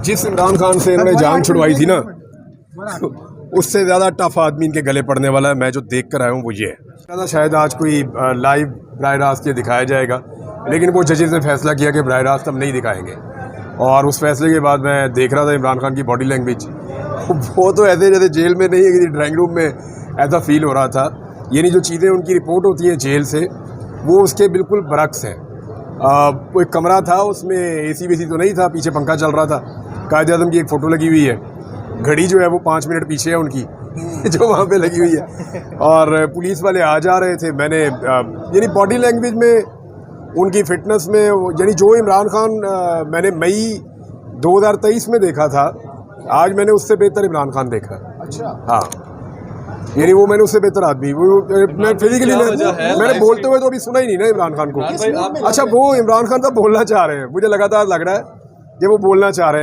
जिस इमरान खान से इन्होंने जान छुड़वाई थी ना, उससे ज़्यादा टफ आदमी इनके गले पड़ने वाला है। मैं जो देख कर आया हूँ वो ये है। ज़्यादा शायद आज कोई लाइव बराह रास्त ये दिखाया जाएगा, लेकिन वो जजेस ने फैसला किया कि बराह रास्त हम नहीं दिखाएंगे। और उस फैसले के बाद मैं देख रहा था इमरान खान की बॉडी लैंग्वेज, वो तो ऐसे जैसे जेल में नहीं है, किसी ड्राइंग रूम में ऐसा फील हो रहा था। यानी जो चीज़ें उनकी रिपोर्ट होती हैं जेल से, वो उसके बिल्कुल बरक्स हैं। वो एक कमरा था, उसमें एसी वेसी तो नहीं था, पीछे पंखा चल रहा था। कायद आज़म की एक फ़ोटो लगी हुई है, घड़ी जो है वो 5 मिनट पीछे है उनकी जो वहाँ पे लगी हुई है। और पुलिस वाले आ जा रहे थे। मैंने यानी बॉडी लैंग्वेज में, उनकी फिटनेस में, यानी जो इमरान खान मैंने मई 2023 में देखा था, आज मैंने उससे बेहतर इमरान खान देखा। अच्छा। हाँ, यानी वो मैंने उससे बेहतर आदमी, मैं फिजिकली मैंने बोलते हुए तो अभी सुना ही नहीं ना इमरान खान को। अच्छा, वो इमरान खान तो बोलना चाह रहे हैं, मुझे लगातार लग रहा है कि वो बोलना चाह रहे हैं।